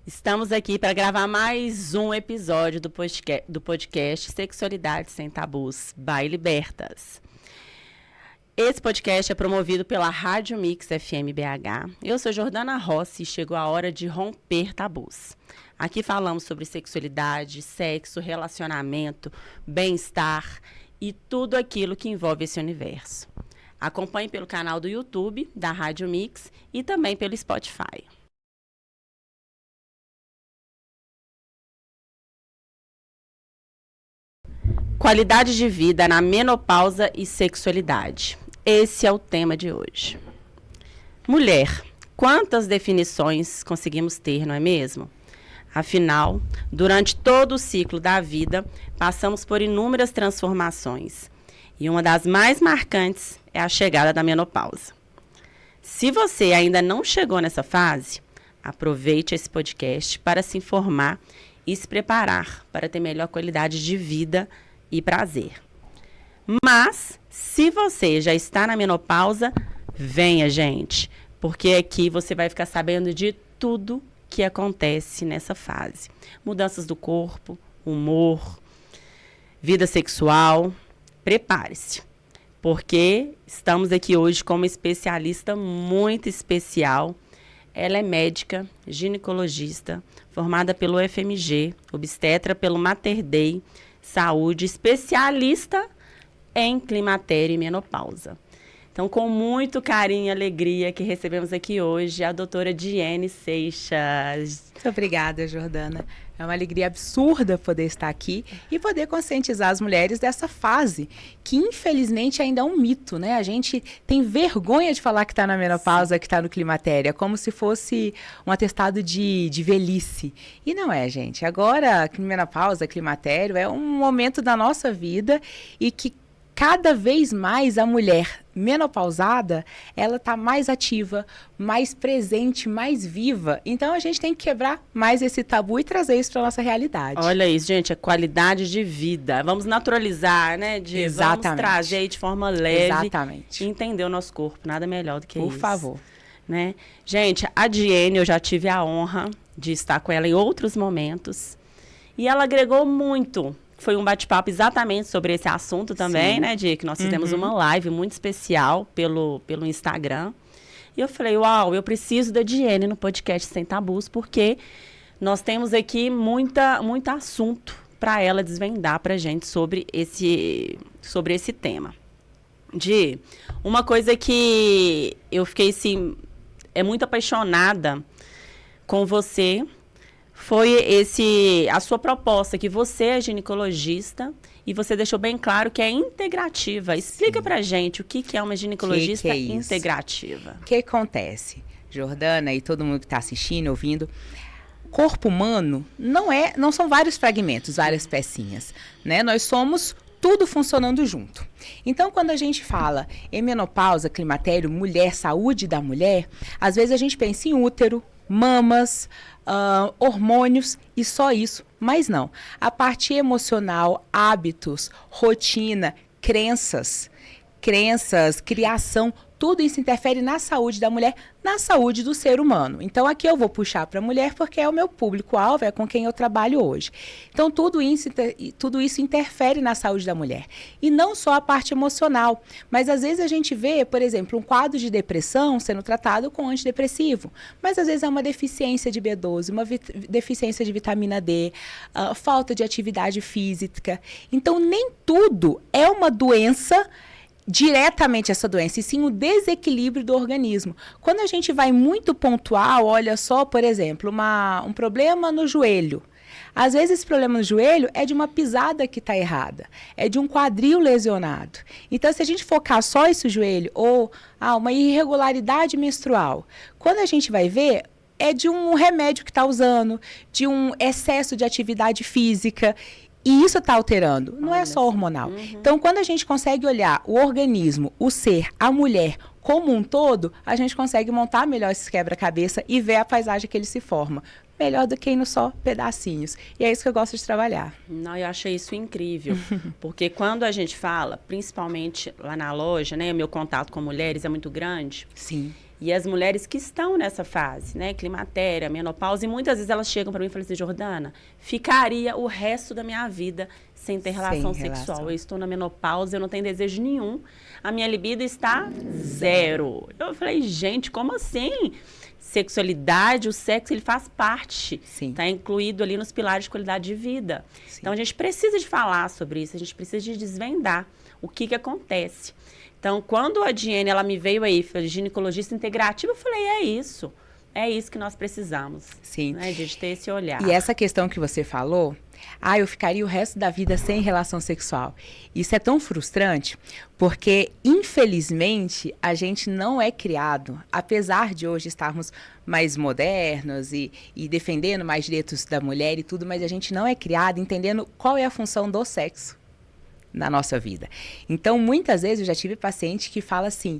Estamos aqui para gravar mais um episódio do podcast Sexualidade Sem Tabus, by Libertas. Esse podcast é promovido pela Rádio Mix FM BH. Eu sou Jordana Rossi e chegou a hora de romper tabus. Aqui falamos sobre sexualidade, sexo, relacionamento, bem-estar e tudo aquilo que envolve esse universo. Acompanhe pelo canal do YouTube da Rádio Mix e também pelo Spotify. Qualidade de vida na menopausa e sexualidade. Esse é o tema de hoje. Mulher, quantas definições conseguimos ter, não é mesmo? Afinal, durante todo o ciclo da vida, passamos por inúmeras transformações. E uma das mais marcantes é a chegada da menopausa. Se você ainda não chegou nessa fase, aproveite esse podcast para se informar e se preparar para ter melhor qualidade de vida e prazer. Mas, se você já está na menopausa, venha, gente, porque aqui você vai ficar sabendo de tudo que acontece nessa fase. Mudanças do corpo, humor, vida sexual. Prepare-se, porque estamos aqui hoje com uma especialista muito especial. Ela é médica, ginecologista, formada pelo FMG, obstetra pelo Mater Dei, Saúde, especialista em climatério e menopausa. Então, com muito carinho e alegria que recebemos aqui hoje a doutora Diene Seixas. Muito obrigada, Jordana. É uma alegria absurda poder estar aqui e poder conscientizar as mulheres dessa fase, que infelizmente ainda é um mito, né? A gente tem vergonha de falar que está na menopausa, que está no climatério, é como se fosse um atestado de velhice. E não é, gente. Agora, menopausa, climatério, é um momento da nossa vida e que cada vez mais a mulher menopausada, ela está mais ativa, mais presente, mais viva. Então, a gente tem que quebrar mais esse tabu e trazer isso para a nossa realidade. Olha isso, gente, é qualidade de vida. Vamos naturalizar, né? Exatamente. Vamos trazer aí de forma leve. Exatamente. E entender o nosso corpo. Nada melhor do que isso. Por favor. Né? Gente, a Diene, eu já tive a honra de estar com ela em outros momentos. E ela agregou muito. Foi um bate-papo exatamente sobre esse assunto também, sim, né, Di? Que nós fizemos uma live muito especial pelo Instagram. E eu falei, uau, eu preciso da Diene no podcast Sem Tabus, porque nós temos aqui muito assunto para ela desvendar para a gente sobre esse tema. Di, uma coisa que eu fiquei, assim, muito apaixonada com você foi a sua proposta, que você é ginecologista e você deixou bem claro que é integrativa. Explica pra gente o que é uma ginecologista que é integrativa. O que acontece, Jordana e todo mundo que está assistindo, ouvindo? Corpo humano não são vários fragmentos, várias pecinhas, né? Nós somos tudo funcionando junto. Então, quando a gente fala em menopausa, climatério, mulher, saúde da mulher, às vezes a gente pensa em útero, mamas, hormônios e só isso, mas não. A parte emocional, hábitos, rotina, crenças, criação, tudo isso interfere na saúde da mulher, na saúde do ser humano. Então, aqui eu vou puxar para a mulher porque é o meu público-alvo, é com quem eu trabalho hoje. Então, tudo isso interfere na saúde da mulher. E não só a parte emocional, mas às vezes a gente vê, por exemplo, um quadro de depressão sendo tratado com antidepressivo, mas às vezes é uma deficiência de B12, uma deficiência de vitamina D, falta de atividade física. Então, nem tudo é uma doença diretamente essa doença, e sim o desequilíbrio do organismo. Quando a gente vai muito pontual, olha só, por exemplo, um problema no joelho. Às vezes esse problema no joelho é de uma pisada que está errada, é de um quadril lesionado. Então, se a gente focar só esse joelho, ou uma irregularidade menstrual, quando a gente vai ver, é de um remédio que está usando, de um excesso de atividade física. E isso está alterando, não é só hormonal. Então, quando a gente consegue olhar o organismo, o ser, a mulher como um todo, a gente consegue montar melhor esse quebra-cabeça e ver a paisagem que ele se forma. Melhor do que indo só pedacinhos. E é isso que eu gosto de trabalhar. Não, eu achei isso incrível. Porque quando a gente fala, principalmente lá na loja, né? O meu contato com mulheres é muito grande. Sim. E as mulheres que estão nessa fase, né? Climatéria, menopausa, e muitas vezes elas chegam para mim e falam assim, Jordana, ficaria o resto da minha vida sem ter relação sexual. Eu estou na menopausa, eu não tenho desejo nenhum. A minha libido está 0. Eu falei, gente, como assim? Sexualidade, o sexo, ele faz parte. Está incluído ali nos pilares de qualidade de vida. Sim. Então, a gente precisa de falar sobre isso, a gente precisa de desvendar o que acontece. Então, quando a Diene, ela me veio aí, ginecologista integrativa, eu falei, é isso que nós precisamos. Sim. Né, de ter esse olhar. E essa questão que você falou, eu ficaria o resto da vida sem relação sexual. Isso é tão frustrante, porque, infelizmente, a gente não é criado, apesar de hoje estarmos mais modernos e defendendo mais direitos da mulher e tudo, mas a gente não é criado entendendo qual é a função do sexo na nossa vida. Então, muitas vezes, eu já tive paciente que fala assim,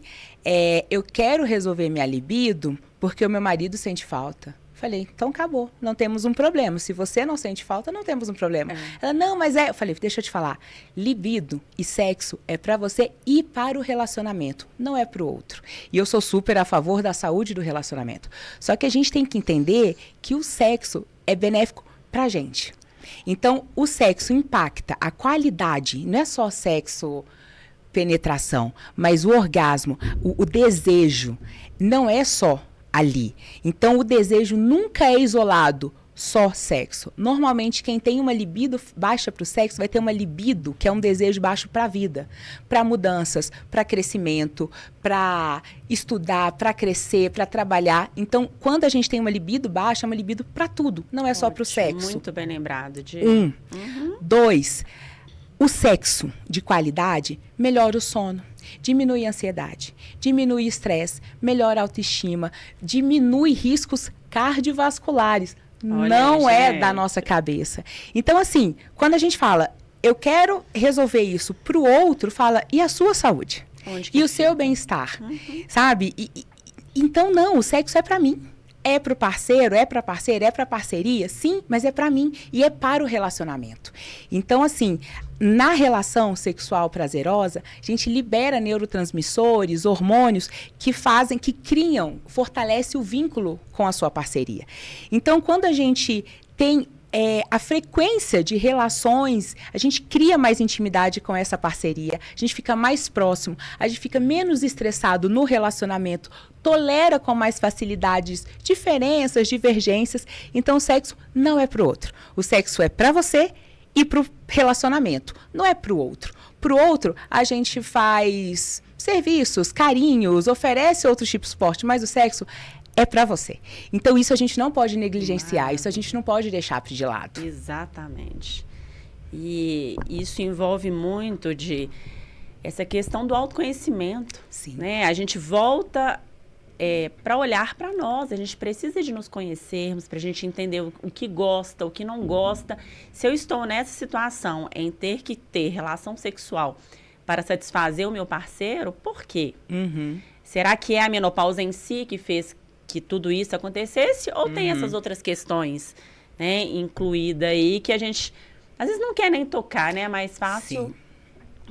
eu quero resolver minha libido porque o meu marido sente falta. Falei, então acabou, não temos um problema. Se você não sente falta, não temos um problema. Ela, não, mas eu falei, deixa eu te falar, libido e sexo é para você e para o relacionamento, não é para o outro. E eu sou super a favor da saúde do relacionamento. Só que a gente tem que entender que o sexo é benéfico pra gente. Então, o sexo impacta a qualidade, não é só sexo, penetração, mas o orgasmo, o desejo, não é só ali. Então, o desejo nunca é isolado, só sexo. Normalmente, quem tem uma libido baixa para o sexo vai ter uma libido, que é um desejo baixo para a vida, para mudanças, para crescimento, para estudar, para crescer, para trabalhar. Então, quando a gente tem uma libido baixa, é uma libido para tudo, não é só para o sexo. Muito bem lembrado. 2, o sexo de qualidade melhora o sono, diminui a ansiedade, diminui o estresse, melhora a autoestima, diminui riscos cardiovasculares. Não é da nossa cabeça. Então, assim, quando a gente fala, eu quero resolver isso pro outro, fala, e a sua saúde? E o seu bem-estar? Sabe? Então, não, o sexo é pra mim. É pro parceiro, é pra parceira, é pra parceria? Sim, mas é pra mim e é para o relacionamento. Então, assim, na relação sexual prazerosa, a gente libera neurotransmissores, hormônios que fazem, que criam, fortalece o vínculo com a sua parceria. Então, quando a gente tem a frequência de relações, a gente cria mais intimidade com essa parceria, a gente fica mais próximo, a gente fica menos estressado no relacionamento, tolera com mais facilidades diferenças, divergências. Então, o sexo não é para o outro. O sexo é para você e para o relacionamento, não é para o outro. Para o outro, a gente faz serviços, carinhos, oferece outros tipos de suporte, mas o sexo é para você. Então, isso a gente não pode negligenciar, isso a gente não pode deixar de lado. Exatamente. E isso envolve muito de essa questão do autoconhecimento. Sim. Né? A gente volta para olhar para nós, a gente precisa de nos conhecermos, para a gente entender o que gosta, o que não gosta. Se eu estou nessa situação em ter que ter relação sexual para satisfazer o meu parceiro, por quê? Será que é a menopausa em si que fez que tudo isso acontecesse? Ou tem essas outras questões, né, incluídas aí, que a gente, às vezes, não quer nem tocar, né? É mais fácil... Sim.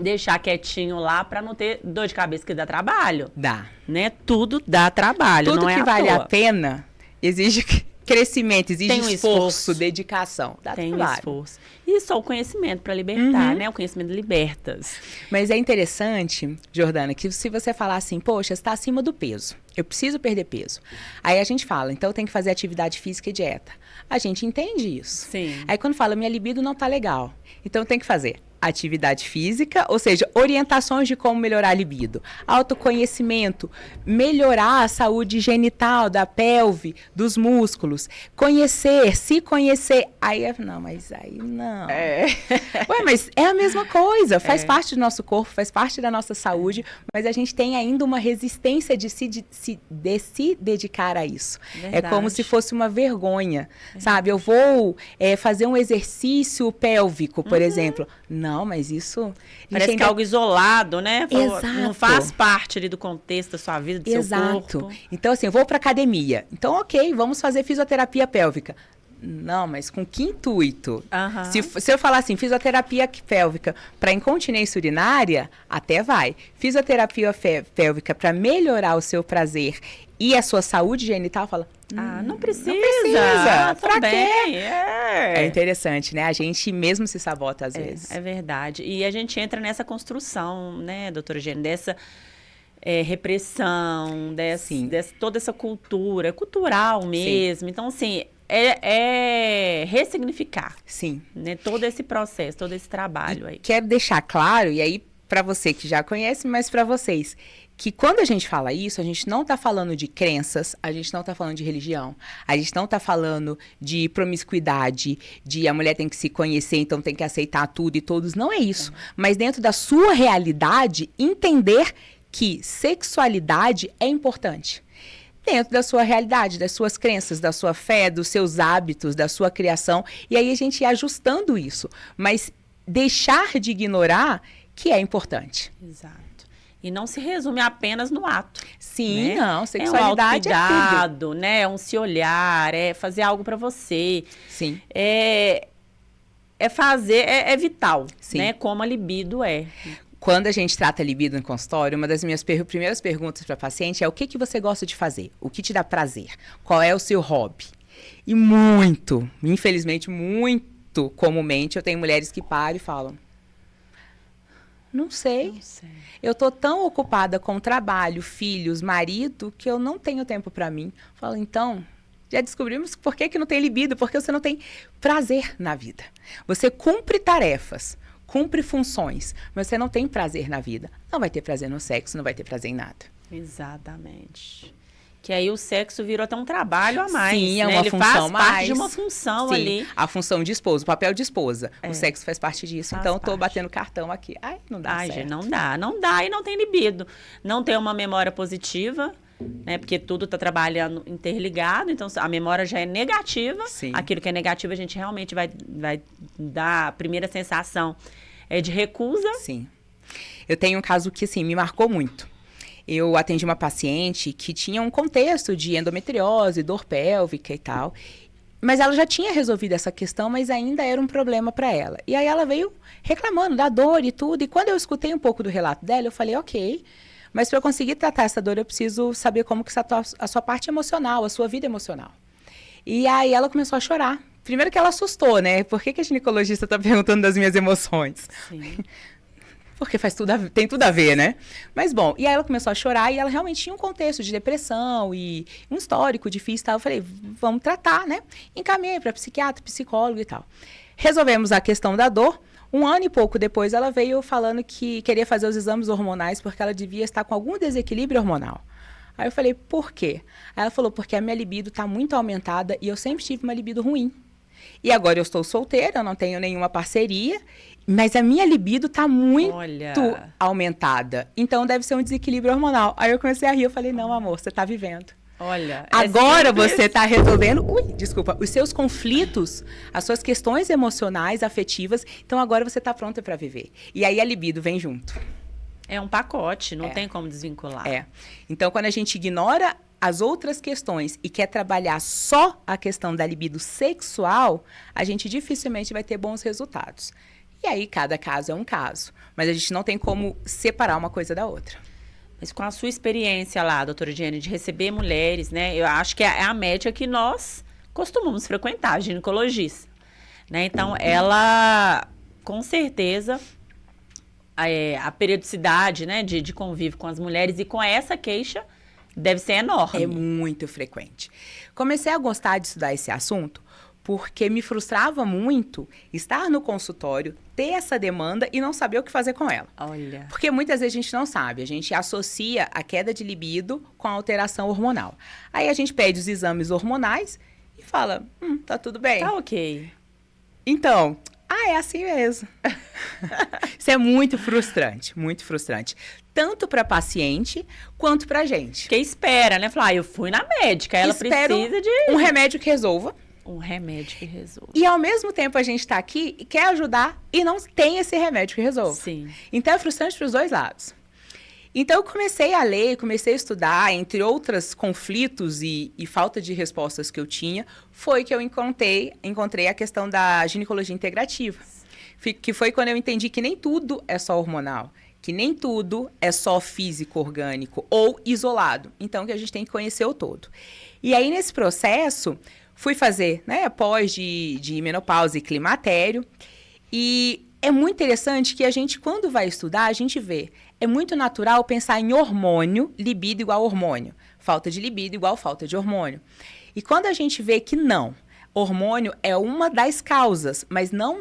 Deixar quietinho lá para não ter dor de cabeça, que dá trabalho. Dá. Né? Tudo dá trabalho, tudo não é que vale a pena exige crescimento, exige esforço, dedicação. Dá tem trabalho. Esforço. E só o conhecimento para libertar, né? O conhecimento libertas. Mas é interessante, Jordana, que se você falar assim, poxa, você está acima do peso, eu preciso perder peso. Aí a gente fala, então tem que fazer atividade física e dieta. A gente entende isso. Sim. Aí quando fala, minha libido não tá legal, então tem que fazer atividade física, ou seja, orientações de como melhorar a libido, autoconhecimento, melhorar a saúde genital da pelve, dos músculos, conhecer, se conhecer. Aí, não, mas aí não. Ué, mas é a mesma coisa, faz parte do nosso corpo, faz parte da nossa saúde, mas a gente tem ainda uma resistência de se dedicar a isso. Verdade. É como se fosse uma vergonha, sabe? Eu vou fazer um exercício pélvico, por exemplo. Não, mas isso... Parece que é algo isolado, né? Exato. Não faz parte ali do contexto da sua vida, do seu corpo. Então, assim, eu vou para academia. Então, ok, vamos fazer fisioterapia pélvica. Não, mas com que intuito? Se eu falar assim, fisioterapia pélvica para incontinência urinária, até vai. Fisioterapia pélvica para melhorar o seu prazer e a sua saúde genital, fala... não precisa. Não precisa. Pra quê? É interessante, né? A gente mesmo se sabota às vezes. É verdade. E a gente entra nessa construção, né, doutora Gene, dessa repressão, dessa toda essa cultura, cultural mesmo. Sim. Então, assim, ressignificar. Sim. Né, todo esse processo, todo esse trabalho aí. Quero deixar claro, e aí, para você que já conhece, mas para vocês, que quando a gente fala isso, a gente não está falando de crenças, a gente não está falando de religião, a gente não está falando de promiscuidade, de a mulher tem que se conhecer, então tem que aceitar tudo e todos, não é isso. Mas dentro da sua realidade, entender que sexualidade é importante. Dentro da sua realidade, das suas crenças, da sua fé, dos seus hábitos, da sua criação, e aí a gente ir ajustando isso, mas deixar de ignorar que é importante. Exato. E não se resume apenas no ato. Sim, né? Não, sexualidade é tudo, né? É um se olhar, é fazer algo para você. Sim. É fazer, é vital, sim, né? Como a libido é. Quando a gente trata a libido no consultório, uma das minhas primeiras perguntas para a paciente é o que você gosta de fazer? O que te dá prazer? Qual é o seu hobby? E infelizmente, muito comumente, eu tenho mulheres que param e falam, não sei. Eu tô tão ocupada com trabalho, filhos, marido, que eu não tenho tempo para mim. Falo, então, já descobrimos por que não tem libido, porque você não tem prazer na vida. Você cumpre tarefas, cumpre funções, mas você não tem prazer na vida. Não vai ter prazer no sexo, não vai ter prazer em nada. Exatamente. Que aí o sexo virou até um trabalho a mais. Sim, é né? uma Ele função faz mais. parte de uma função. Sim, ali. A função de esposo, o papel de esposa. O sexo faz parte disso. Então, eu tô batendo cartão aqui. Ai, não dá certo. Gente, não dá e não tem libido. Não tem uma memória positiva, né? Porque tudo tá trabalhando interligado. Então, a memória já é negativa. Sim. Aquilo que é negativo, a gente realmente vai dar a primeira sensação de recusa. Sim. Eu tenho um caso que, assim, me marcou muito. Eu atendi uma paciente que tinha um contexto de endometriose, dor pélvica e tal. Mas ela já tinha resolvido essa questão, mas ainda era um problema para ela. E aí ela veio reclamando da dor e tudo. E quando eu escutei um pouco do relato dela, eu falei, ok, mas para eu conseguir tratar essa dor, eu preciso saber como que está a sua parte emocional, a sua vida emocional. E aí ela começou a chorar. Primeiro que ela assustou, né? Por que a ginecologista está perguntando das minhas emoções? Sim. Porque tem tudo a ver, né? Mas, bom, e aí ela começou a chorar e ela realmente tinha um contexto de depressão e um histórico difícil e tal. Eu falei, vamos tratar, né? Encaminhei para psiquiatra, psicólogo e tal. Resolvemos a questão da dor. 1 ano e pouco depois, ela veio falando que queria fazer os exames hormonais porque ela devia estar com algum desequilíbrio hormonal. Aí eu falei, por quê? Aí ela falou, porque a minha libido está muito aumentada e eu sempre tive uma libido ruim. E agora eu estou solteira, eu não tenho nenhuma parceria, mas a minha libido está muito aumentada. Então, deve ser um desequilíbrio hormonal. Aí eu comecei a rir, eu falei, não, amor, você está vivendo. Olha, agora você está resolvendo, os seus conflitos, as suas questões emocionais, afetivas. Então, agora você está pronta para viver. E aí a libido vem junto. É um pacote, não tem como desvincular. Então, quando a gente ignora as outras questões e quer trabalhar só a questão da libido sexual, a gente dificilmente vai ter bons resultados. E aí, cada caso é um caso. Mas a gente não tem como separar uma coisa da outra. Mas com a sua experiência lá, doutora Diane, de receber mulheres, né? Eu acho que é a média que nós costumamos frequentar, a ginecologista. Né? Então, ela, com certeza, a periodicidade, né, de convívio com as mulheres e com essa queixa deve ser enorme. É muito frequente. Comecei a gostar de estudar esse assunto porque me frustrava muito estar no consultório, ter essa demanda e não saber o que fazer com ela. Olha. Porque muitas vezes a gente não sabe, a gente associa a queda de libido com a alteração hormonal. Aí a gente pede os exames hormonais e fala, tá tudo bem. Tá ok. Então, é assim mesmo. Isso é muito frustrante. Tanto para paciente quanto para gente. Porque espera, né? Falar, eu fui na médica, ela precisa de... um remédio que resolva. Um remédio que resolva. E ao mesmo tempo a gente está aqui e quer ajudar e não tem esse remédio que resolva. Sim. Então é frustrante para os dois lados. Então eu comecei a ler, comecei a estudar, entre outros conflitos e falta de respostas que eu tinha, foi que eu encontrei a questão da ginecologia integrativa. Que foi quando eu entendi que nem tudo é só hormonal, que nem tudo é só físico, orgânico ou isolado. Então que a gente tem que conhecer o todo. E aí nesse processo... Fui fazer, pós de menopausa e climatério. E é muito interessante que a gente, quando vai estudar, a gente vê. É muito natural pensar em hormônio, libido igual hormônio. Falta de libido igual falta de hormônio. E quando a gente vê que não, hormônio é uma das causas, mas não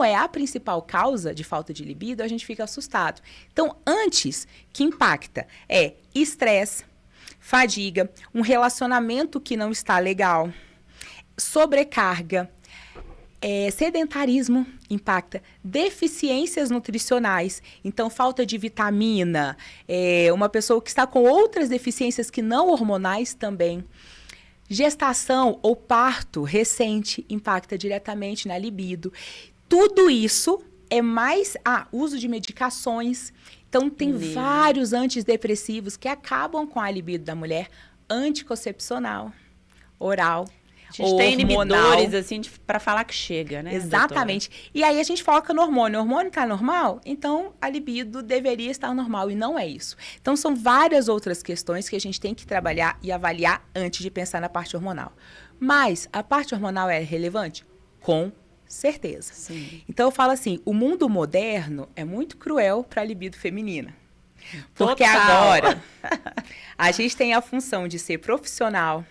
é a principal causa de falta de libido, a gente fica assustado. Então, antes, que impacta é estresse, fadiga, um relacionamento que não está legal, sobrecarga, sedentarismo impacta, deficiências nutricionais, então falta de vitamina, uma pessoa que está com outras deficiências que não hormonais também. Gestação ou parto recente impacta diretamente na libido. Tudo isso é mais uso de medicações. Então, tem vários antidepressivos que acabam com a libido da mulher, anticoncepcional, oral, a gente tem inibidores, assim, para falar que chega, né? Exatamente. Doutora? E aí a gente foca no hormônio. O hormônio está normal? Então, a libido deveria estar normal e não é isso. Então, são várias outras questões que a gente tem que trabalhar e avaliar antes de pensar na parte hormonal. Mas a parte hormonal é relevante? Com certeza. Sim. Então, eu falo assim, o mundo moderno é muito cruel para a libido feminina. Porque agora a gente tem a função de ser profissional,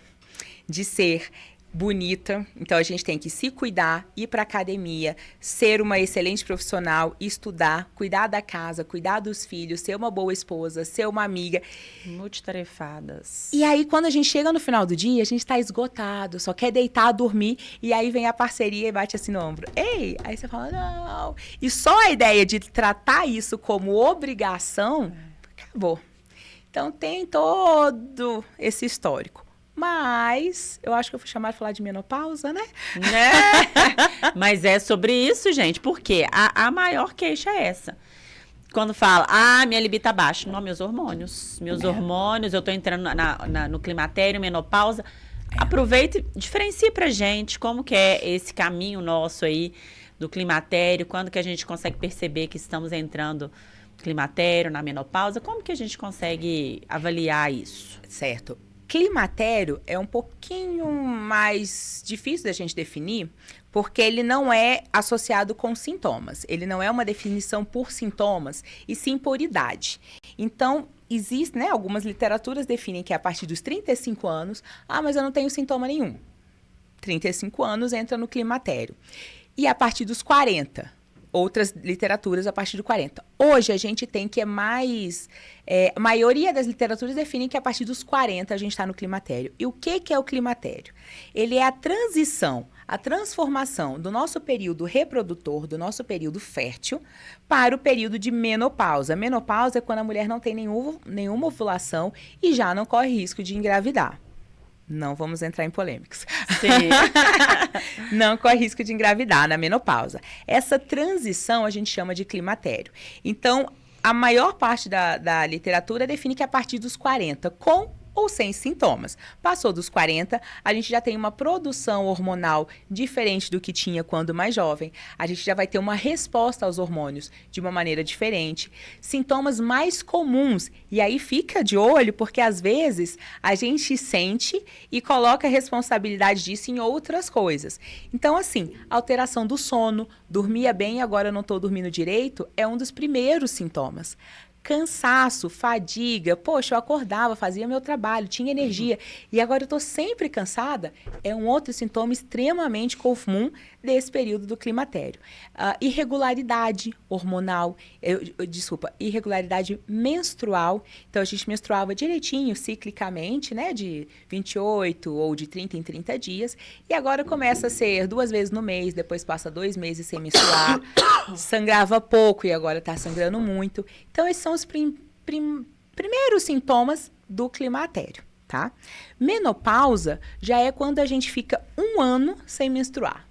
de ser bonita, então a gente tem que se cuidar, ir para academia, ser uma excelente profissional, estudar, cuidar da casa, cuidar dos filhos, ser uma boa esposa, ser uma amiga. Multitarefadas. E aí, quando a gente chega no final do dia, a gente está esgotado, só quer deitar, dormir, e aí vem a parceria e bate assim no ombro. Ei! Aí você fala, não. E só a ideia de tratar isso como obrigação, acabou. Então, tem todo esse histórico. Mas eu acho que eu fui chamada a falar de menopausa, né? Mas é sobre isso, gente, porque a maior queixa é essa. Quando fala, minha libido tá baixa. Não, meus hormônios, eu tô entrando no climatério, menopausa. Aproveita e diferencie pra gente como que é esse caminho nosso aí do climatério, quando que a gente consegue perceber que estamos entrando no climatério, na menopausa, como que a gente consegue avaliar isso? Certo. Climatério é um pouquinho mais difícil da gente definir, porque ele não é associado com sintomas. Ele não é uma definição por sintomas, e sim por idade. Então, existem, algumas literaturas definem que é a partir dos 35 anos, mas eu não tenho sintoma nenhum. 35 anos entra no climatério. E a partir dos 40, outras literaturas a partir de 40. Hoje a gente tem que a maioria das literaturas definem que a partir dos 40 a gente está no climatério. E o que é o climatério? Ele é a transição, a transformação do nosso período reprodutor, do nosso período fértil, para o período de menopausa. Menopausa é quando a mulher não tem nenhuma ovulação e já não corre risco de engravidar. Não vamos entrar em polêmicas. Sim. Não corre risco de engravidar na menopausa. Essa transição a gente chama de climatério. Então, a maior parte da literatura define que a partir dos 40, com ou sem sintomas. Passou dos 40, a gente já tem uma produção hormonal diferente do que tinha quando mais jovem. A gente já vai ter uma resposta aos hormônios de uma maneira diferente. Sintomas mais comuns. E aí fica de olho, porque às vezes a gente sente e coloca a responsabilidade disso em outras coisas. Então, assim, alteração do sono, dormia bem e agora não estou dormindo direito, é um dos primeiros sintomas. Cansaço, fadiga, poxa, eu acordava, fazia meu trabalho, tinha energia, e agora eu tô sempre cansada, é um outro sintoma extremamente comum desse período do climatério. Irregularidade hormonal, irregularidade menstrual, então a gente menstruava direitinho, ciclicamente, né, de 28 ou de 30 em 30 dias, e agora começa a ser 2 vezes no mês, depois passa 2 meses sem menstruar, sangrava pouco e agora tá sangrando muito. Então, esses são os primeiros sintomas do climatério, tá? Menopausa já é quando a gente fica 1 ano sem menstruar.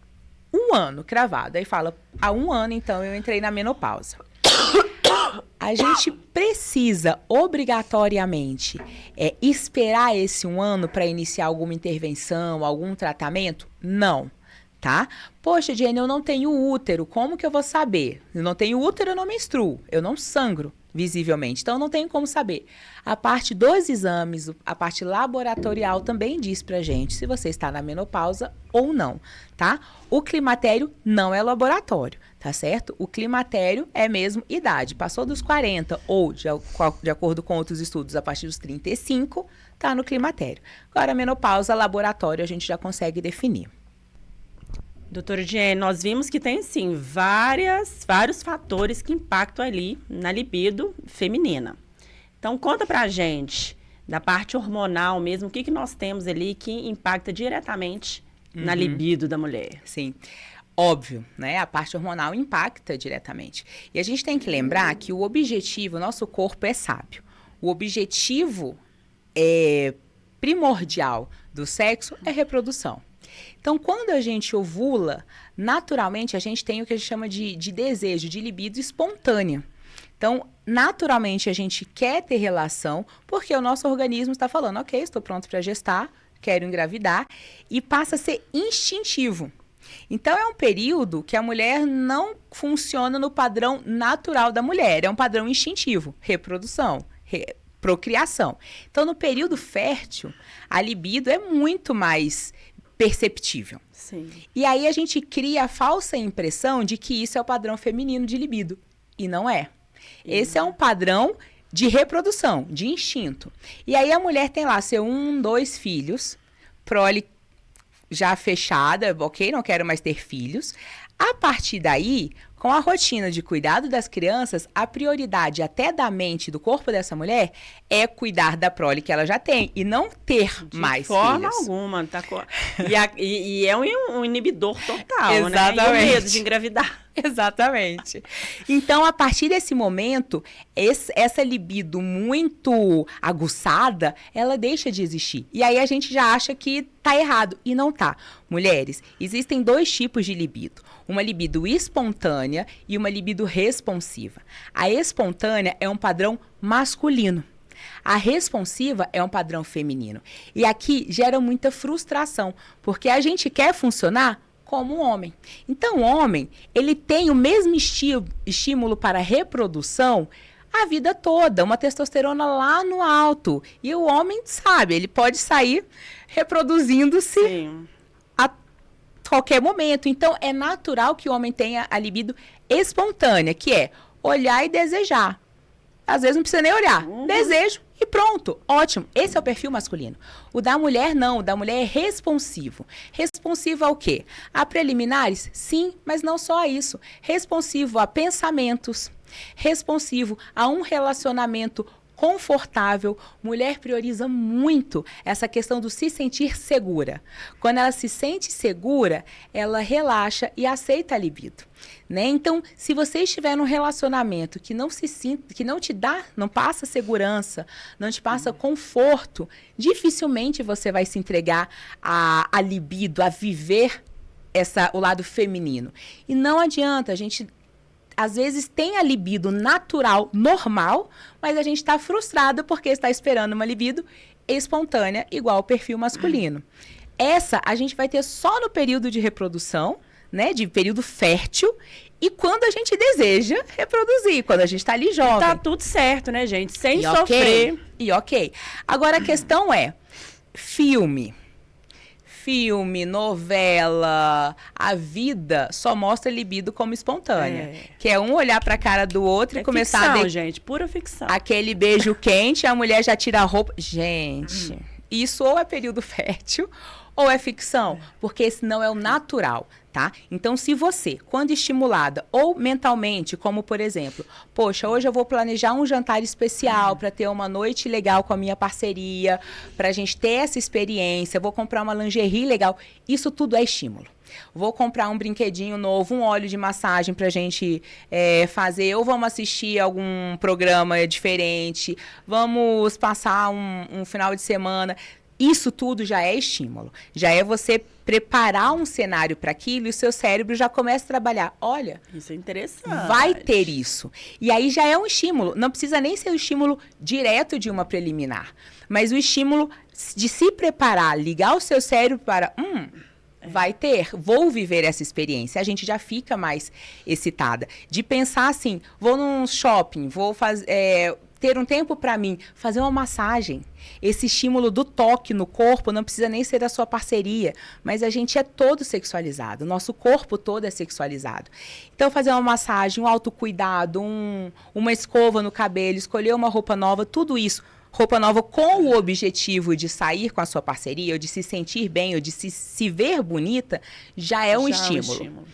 1 ano cravado. Aí fala, há 1 ano, então, eu entrei na menopausa. A gente precisa, obrigatoriamente, esperar esse 1 ano para iniciar alguma intervenção, algum tratamento? Não, tá? Poxa, Jenny, eu não tenho útero, como que eu vou saber? Eu não tenho útero, eu não menstruo, eu não sangro visivelmente, então não tenho como saber. A parte dos exames, a parte laboratorial também diz pra gente se você está na menopausa ou não, tá? O climatério não é laboratório, tá certo? O climatério é mesmo idade. Passou dos 40 ou, de acordo com outros estudos, a partir dos 35, tá no climatério. Agora, a menopausa, laboratório, a gente já consegue definir. Doutora Jenny, nós vimos que tem, sim, vários fatores que impactam ali na libido feminina. Então, conta pra gente, da parte hormonal mesmo, o que nós temos ali que impacta diretamente na libido da mulher. Sim, óbvio, né? A parte hormonal impacta diretamente. E a gente tem que lembrar que o objetivo, o nosso corpo é sábio. O objetivo primordial do sexo é reprodução. Então, quando a gente ovula, naturalmente, a gente tem o que a gente chama de desejo, de libido espontânea. Então, naturalmente, a gente quer ter relação, porque o nosso organismo está falando, ok, estou pronto para gestar, quero engravidar, e passa a ser instintivo. Então, é um período que a mulher não funciona no padrão natural da mulher, é um padrão instintivo, reprodução, procriação. Então, no período fértil, a libido é muito mais perceptível. Sim. E aí a gente cria a falsa impressão de que isso é o padrão feminino de libido. E não é. Esse é um padrão de reprodução, de instinto. E aí a mulher tem lá seu 1, 2 filhos, prole já fechada, ok, não quero mais ter filhos. A partir daí, com a rotina de cuidado das crianças, a prioridade até da mente e do corpo dessa mulher é cuidar da prole que ela já tem e não ter mais filhos. De forma alguma. Tá e é um inibidor total, exatamente, né? E o medo de engravidar. Exatamente. Então, a partir desse momento, essa libido muito aguçada, ela deixa de existir. E aí a gente já acha que tá errado. E não tá. Mulheres, existem 2 tipos de libido. Uma libido espontânea e uma libido responsiva. A espontânea é um padrão masculino. A responsiva é um padrão feminino. E aqui gera muita frustração, porque a gente quer funcionar como um homem. Então, o homem, ele tem o mesmo estímulo para a reprodução a vida toda, uma testosterona lá no alto. E o homem sabe, ele pode sair reproduzindo-se a qualquer momento. Então, é natural que o homem tenha a libido espontânea, que é olhar e desejar. Às vezes não precisa nem olhar. Desejo e pronto. Ótimo. Esse é o perfil masculino. O da mulher, não. O da mulher é responsivo. Responsivo ao quê? A preliminares? Sim, mas não só a isso. Responsivo a pensamentos. Responsivo a um relacionamento confortável. Mulher prioriza muito essa questão do se sentir segura. Quando ela se sente segura, ela relaxa e aceita a libido. Né? Então, se você estiver num relacionamento que não se sinta, que não te dá, não passa segurança, não te passa conforto, dificilmente você vai se entregar a libido, a viver o lado feminino. E não adianta, a gente às vezes tem a libido natural, normal, mas a gente está frustrado porque está esperando uma libido espontânea, igual ao perfil masculino. Essa a gente vai ter só no período de reprodução, né, de período fértil, e quando a gente deseja reproduzir, quando a gente está ali jovem. Tá tudo certo, né, gente? Sem sofrer. E ok. Agora a questão é, filme filme, novela, a vida só mostra libido como espontânea. Que é um olhar pra cara do outro e começar ficção, gente, pura ficção. Aquele beijo quente, a mulher já tira a roupa. Gente, isso ou é período fértil ou é ficção, porque esse não é o natural, tá? Então, se você, quando estimulada ou mentalmente, como por exemplo, poxa, hoje eu vou planejar um jantar especial para ter uma noite legal com a minha parceria, pra gente ter essa experiência, vou comprar uma lingerie legal, isso tudo é estímulo. Vou comprar um brinquedinho novo, um óleo de massagem pra gente fazer, ou vamos assistir algum programa diferente, vamos passar um final de semana. Isso tudo já é estímulo. Já é você preparar um cenário para aquilo e o seu cérebro já começa a trabalhar. Olha, isso é interessante. Vai ter isso. E aí já é um estímulo. Não precisa nem ser o estímulo direto de uma preliminar. Mas o estímulo de se preparar, ligar o seu cérebro para... vai ter, vou viver essa experiência. A gente já fica mais excitada. De pensar assim, vou num shopping, vou ter um tempo para mim, fazer uma massagem. Esse estímulo do toque no corpo não precisa nem ser da sua parceria, mas a gente é todo sexualizado, o nosso corpo todo é sexualizado. Então, fazer uma massagem, um autocuidado, uma escova no cabelo, escolher uma roupa nova, tudo isso. Roupa nova com o objetivo de sair com a sua parceria, ou de se sentir bem, ou de se ver bonita, já é um estímulo.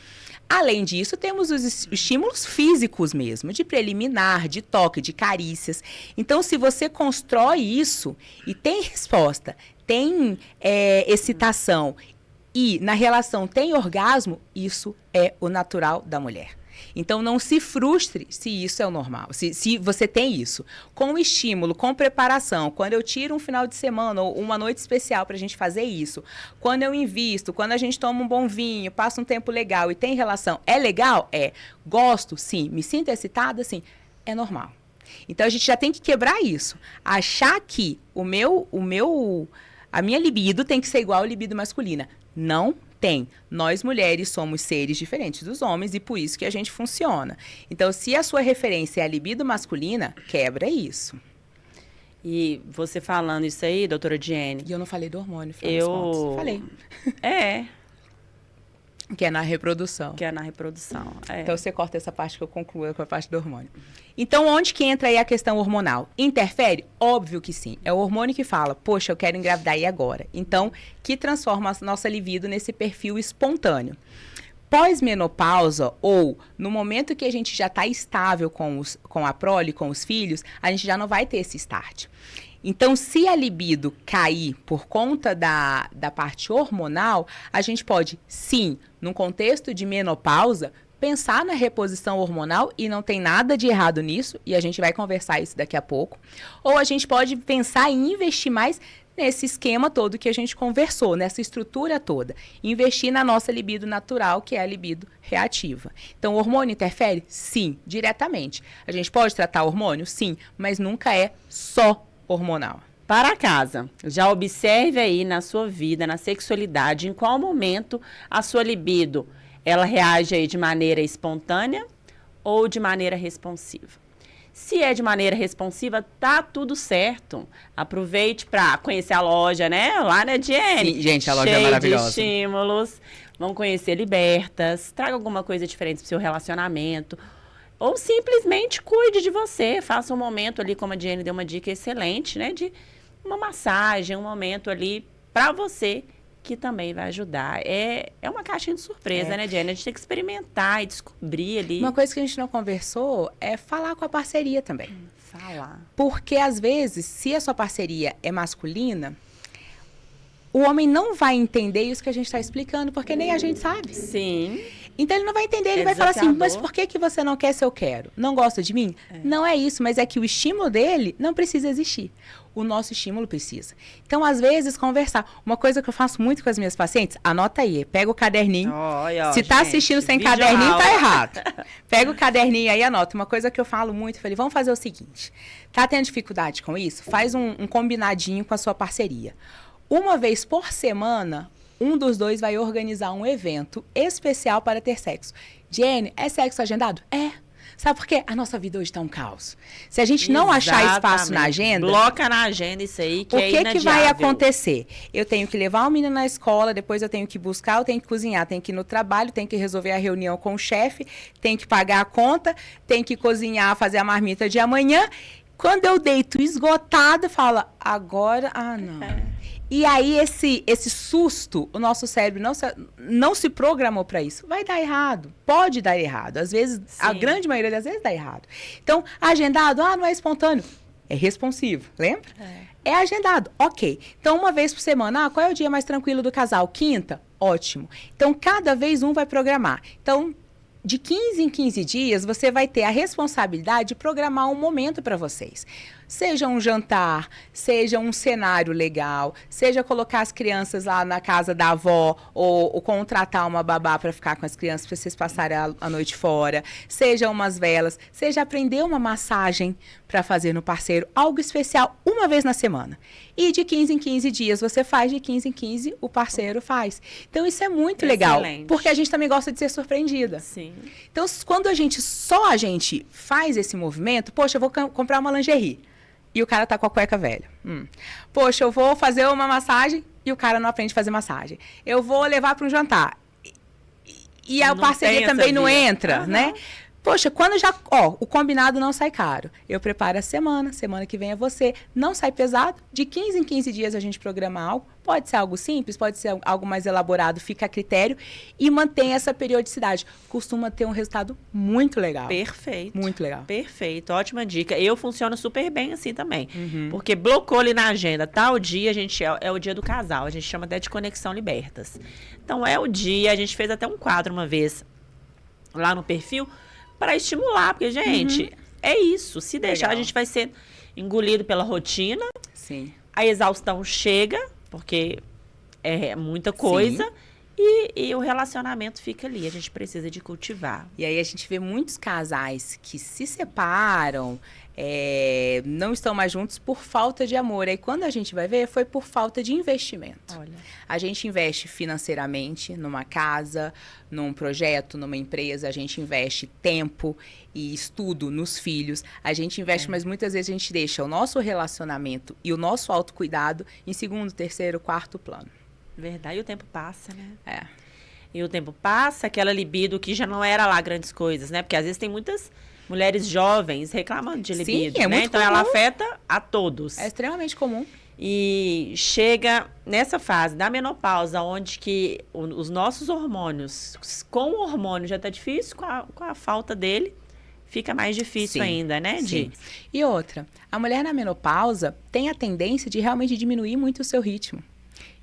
Além disso, temos os estímulos físicos mesmo, de preliminar, de toque, de carícias. Então, se você constrói isso e tem resposta, tem excitação e na relação tem orgasmo, isso é o natural da mulher. Então, não se frustre se isso é o normal, se você tem isso. Com estímulo, com preparação, quando eu tiro um final de semana ou uma noite especial para a gente fazer isso, quando eu invisto, quando a gente toma um bom vinho, passa um tempo legal e tem relação, é legal? É. Gosto? Sim. Me sinto excitada? Sim. É normal. Então, a gente já tem que quebrar isso. Achar que a minha libido tem que ser igual à libido masculina. Não tem. Nós, mulheres, somos seres diferentes dos homens e por isso que a gente funciona. Então, se a sua referência é a libido masculina, quebra isso. E você falando isso aí, doutora Diene... E eu não falei do hormônio, falei. Que é na reprodução. Então, você corta essa parte que eu concluo com a parte do hormônio. Então, onde que entra aí a questão hormonal? Interfere? Óbvio que sim. É o hormônio que fala, poxa, eu quero engravidar e agora? Então, que transforma a nossa libido nesse perfil espontâneo. Pós-menopausa ou no momento que a gente já está estável com a prole, com os filhos, a gente já não vai ter esse start. Então, se a libido cair por conta da parte hormonal, a gente pode, sim, num contexto de menopausa, pensar na reposição hormonal e não tem nada de errado nisso, e a gente vai conversar isso daqui a pouco. Ou a gente pode pensar em investir mais nesse esquema todo que a gente conversou, nessa estrutura toda. Investir na nossa libido natural, que é a libido reativa. Então, o hormônio interfere? Sim, diretamente. A gente pode tratar o hormônio? Sim, mas nunca é só hormonal. Para casa, já observe aí na sua vida, na sexualidade, em qual momento a sua libido, ela reage aí de maneira espontânea ou de maneira responsiva. Se é de maneira responsiva, tá tudo certo. Aproveite para conhecer a loja, né? Lá, né, Jenny? Sim, gente, a loja é maravilhosa. Cheia de estímulos. Vão conhecer Libertas. Traga alguma coisa diferente pro seu relacionamento. Ou simplesmente cuide de você. Faça um momento ali, como a Jenny deu uma dica excelente, né? De uma massagem, um momento ali para você, que também vai ajudar. É uma caixinha de surpresa, né, Jenny? A gente tem que experimentar e descobrir ali. Uma coisa que a gente não conversou é falar com a parceria também. Falar. Porque, às vezes, se a sua parceria é masculina, o homem não vai entender isso que a gente está explicando, porque nem a gente sabe. Sim. Então, ele não vai entender, ele vai falar assim, mas por que você não quer se eu quero? Não gosta de mim? Não é isso, mas é que o estímulo dele não precisa existir. O nosso estímulo precisa. Então, às vezes, conversar. Uma coisa que eu faço muito com as minhas pacientes, anota aí, pega o caderninho. Se tá assistindo sem caderninho, tá errado. Pega o caderninho aí e anota. Uma coisa que eu falo muito, eu falei, vamos fazer o seguinte. Tá tendo dificuldade com isso? Faz um combinadinho com a sua parceria. Uma vez por semana, um dos dois vai organizar um evento especial para ter sexo. Jenny, é sexo agendado? É. Sabe por quê? A nossa vida hoje está um caos. Se a gente não achar espaço na agenda... Bloca na agenda isso aí, que é inadiável. O que vai acontecer? Eu tenho que levar o menino na escola, depois eu tenho que buscar, eu tenho que cozinhar, tenho que ir no trabalho, tenho que resolver a reunião com o chefe, tenho que pagar a conta, tenho que cozinhar, fazer a marmita de amanhã. Quando eu deito esgotada, fala, agora... Ah, não. E aí, esse susto, o nosso cérebro não se programou para isso. Vai dar errado. Pode dar errado. Às vezes, sim, a grande maioria das vezes dá errado. Então, agendado, não é espontâneo. É responsivo, lembra? É agendado, ok. Então, uma vez por semana, qual é o dia mais tranquilo do casal? Quinta? Ótimo. Então, cada vez um vai programar. Então, de 15 em 15 dias, você vai ter a responsabilidade de programar um momento para vocês. Seja um jantar, seja um cenário legal, seja colocar as crianças lá na casa da avó ou contratar uma babá para ficar com as crianças para vocês passarem a noite fora, seja umas velas, seja aprender uma massagem para fazer no parceiro, algo especial uma vez na semana. E de 15 em 15 dias você faz, de 15 em 15 o parceiro faz. Então isso é muito legal, porque a gente também gosta de ser surpreendida. Sim. Então quando a gente faz esse movimento, poxa, eu vou comprar uma lingerie. E o cara tá com a cueca velha. Poxa, eu vou fazer uma massagem e o cara não aprende a fazer massagem. Eu vou levar para um jantar. E a parceria também não entra, né? Poxa, quando o combinado não sai caro. Eu preparo a semana que vem é você. Não sai pesado. De 15 em 15 dias a gente programa algo. Pode ser algo simples, pode ser algo mais elaborado, fica a critério. E mantém essa periodicidade. Costuma ter um resultado muito legal. Perfeito. Muito legal. Perfeito, ótima dica. Eu funciono super bem assim também. Porque blocou ali na agenda, tal dia, é o dia do casal. A gente chama até de Conexão Libertas. Então, é o dia, a gente fez até um quadro uma vez lá no perfil, para estimular, porque, gente, é isso. Se deixar, a gente vai ser engolido pela rotina. Sim. A exaustão chega, porque é muita coisa. E o relacionamento fica ali. A gente precisa de cultivar. E aí a gente vê muitos casais que se separam, não estão mais juntos por falta de amor. Aí quando a gente vai ver, foi por falta de investimento. Olha. A gente investe financeiramente numa casa, num projeto, numa empresa. A gente investe tempo e estudo nos filhos. A gente investe, mas muitas vezes a gente deixa o nosso relacionamento e o nosso autocuidado em segundo, terceiro, quarto plano. Verdade, e o tempo passa, né? E o tempo passa, aquela libido que já não era lá grandes coisas, né? Porque às vezes tem muitas mulheres jovens reclamando de libido, né? Então ela afeta a todos. É extremamente comum. E chega nessa fase da menopausa, onde que os nossos hormônios, com o hormônio já tá difícil, com a falta dele, fica mais difícil ainda, né? Sim. E outra, a mulher na menopausa tem a tendência de realmente diminuir muito o seu ritmo.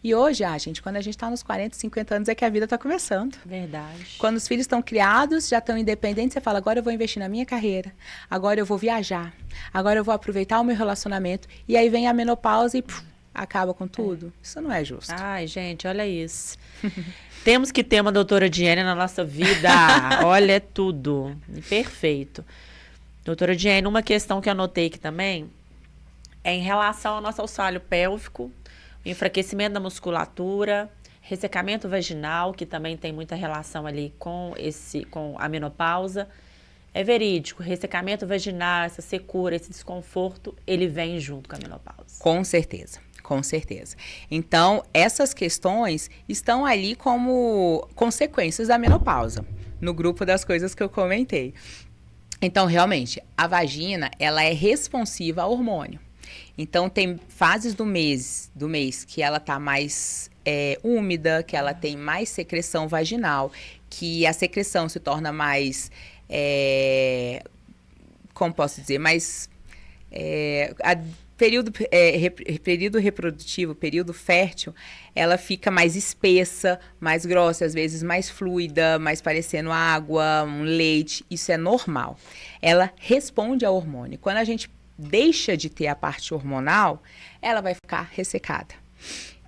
E hoje, gente, quando a gente está nos 40, 50 anos, é que a vida está começando. Verdade. Quando os filhos estão criados, já estão independentes, você fala, agora eu vou investir na minha carreira, agora eu vou viajar, agora eu vou aproveitar o meu relacionamento. E aí vem a menopausa e acaba com tudo. Isso não é justo. Ai, gente, olha isso. Temos que ter uma doutora Diene na nossa vida. Olha, é tudo. Perfeito. Doutora Diene, uma questão que eu anotei aqui também é em relação ao nosso assoalho pélvico, enfraquecimento da musculatura, ressecamento vaginal, que também tem muita relação ali com a menopausa. É verídico, ressecamento vaginal, essa secura, esse desconforto, ele vem junto com a menopausa. Com certeza. Com certeza. Então, essas questões estão ali como consequências da menopausa, no grupo das coisas que eu comentei. Então, realmente, a vagina, ela é responsiva ao hormônio. Então, tem fases do mês que ela tá mais úmida, que ela tem mais secreção vaginal, que a secreção se torna mais, como posso dizer, mais... período reprodutivo, período fértil, ela fica mais espessa, mais grossa, às vezes mais fluida, mais parecendo água, um leite. Isso é normal. Ela responde ao hormônio. Quando a gente deixa de ter a parte hormonal, ela vai ficar ressecada.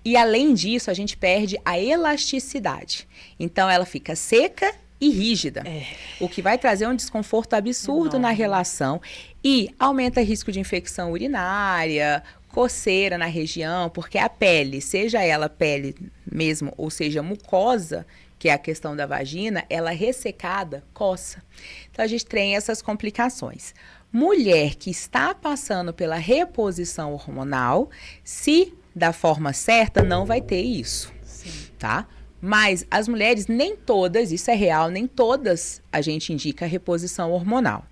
E além disso, a gente perde a elasticidade. Então, ela fica seca e rígida, o que vai trazer um desconforto absurdo na relação e aumenta o risco de infecção urinária, coceira na região, porque a pele, seja ela pele mesmo, ou seja, mucosa, que é a questão da vagina, ela ressecada, coça. Então, a gente tem essas complicações. Mulher que está passando pela reposição hormonal, se da forma certa, não vai ter isso, tá? Mas as mulheres, nem todas, isso é real, nem todas a gente indica reposição hormonal.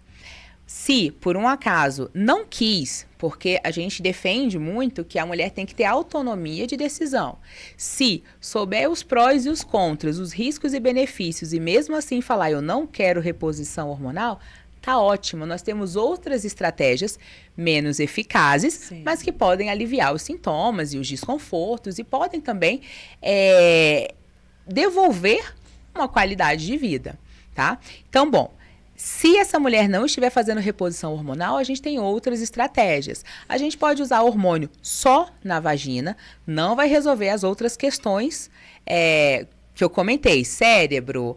Se, por um acaso, não quis, porque a gente defende muito que a mulher tem que ter autonomia de decisão. Se souber os prós e os contras, os riscos e benefícios, e mesmo assim falar, eu não quero reposição hormonal, tá ótimo. Nós temos outras estratégias menos eficazes, sim, mas que podem aliviar os sintomas e os desconfortos e podem também devolver uma qualidade de vida, tá? Então, bom, se essa mulher não estiver fazendo reposição hormonal, a gente tem outras estratégias. A gente pode usar hormônio só na vagina, não vai resolver as outras questões que eu comentei, cérebro,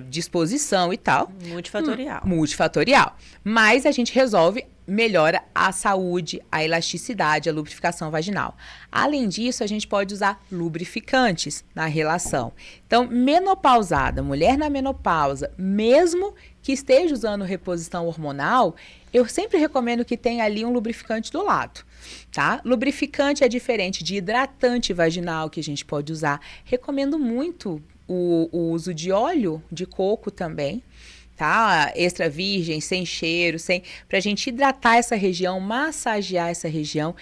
disposição e tal. Multifatorial. Multifatorial. Mas a gente resolve, melhora a saúde, a elasticidade, a lubrificação vaginal. Além disso, a gente pode usar lubrificantes na relação. Então, menopausada, mulher na menopausa, mesmo que esteja usando reposição hormonal, eu sempre recomendo que tenha ali um lubrificante do lado, tá? Lubrificante é diferente de hidratante vaginal que a gente pode usar. Recomendo muito o uso de óleo de coco também, tá? Extra virgem, sem cheiro, pra gente hidratar essa região, massagear essa região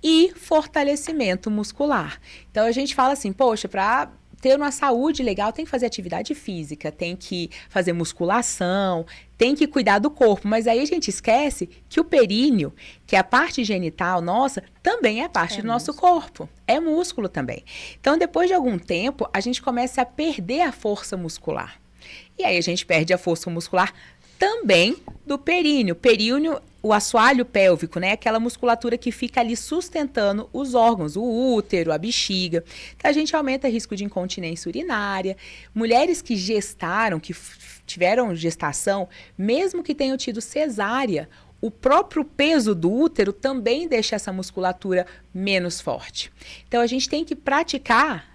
e fortalecimento muscular. Então a gente fala assim, poxa, para ter uma saúde legal, tem que fazer atividade física, tem que fazer musculação, tem que cuidar do corpo. Mas aí a gente esquece que o períneo, que é a parte genital nossa, também é parte do nosso corpo. É músculo também. Então, depois de algum tempo, a gente começa a perder a força muscular. E aí a gente perde a força muscular também do períneo. Períneo, o assoalho pélvico, né? Aquela musculatura que fica ali sustentando os órgãos, o útero, a bexiga. Então, a gente aumenta o risco de incontinência urinária. Mulheres que gestaram, que tiveram gestação, mesmo que tenham tido cesárea, o próprio peso do útero também deixa essa musculatura menos forte. Então, a gente tem que praticar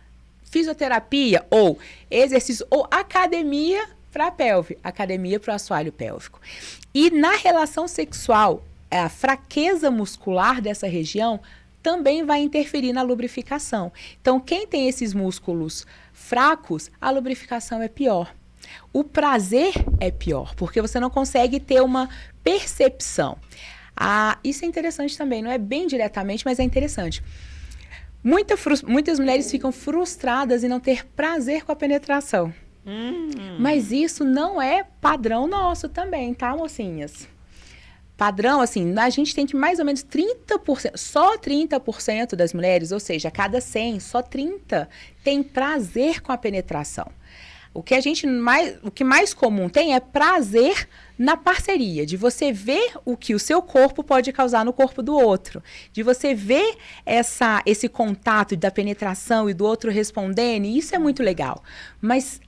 fisioterapia ou exercício ou academia para a pelve, academia para o assoalho pélvico. E na relação sexual, a fraqueza muscular dessa região também vai interferir na lubrificação. Então, quem tem esses músculos fracos, a lubrificação é pior. O prazer é pior, porque você não consegue ter uma percepção. Isso é interessante também, não é bem diretamente, mas é interessante. Muitas mulheres ficam frustradas em não ter prazer com a penetração. Mas isso não é padrão nosso também, tá, mocinhas? Padrão, assim, a gente tem que mais ou menos 30%, só 30% das mulheres, ou seja, a cada 100, só 30 tem prazer com a penetração. O que mais comum tem é prazer na parceria, de você ver o que o seu corpo pode causar no corpo do outro, de você ver esse contato da penetração e do outro respondendo, e isso é muito legal. Mas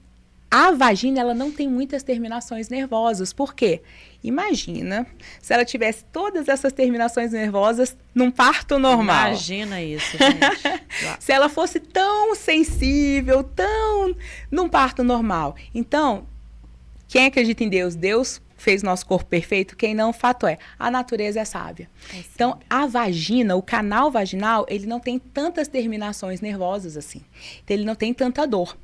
a vagina, ela não tem muitas terminações nervosas. Por quê? Imagina se ela tivesse todas essas terminações nervosas num parto normal. Imagina isso, gente. Se ela fosse tão sensível, num parto normal. Então, quem acredita em Deus? Deus fez nosso corpo perfeito. Quem não, fato é. A natureza é sábia. Então, a vagina, o canal vaginal, ele não tem tantas terminações nervosas assim. Então, ele não tem tanta dor.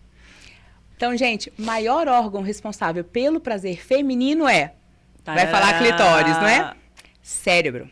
Então, gente, maior órgão responsável pelo prazer feminino vai falar clitóris, não é? Cérebro.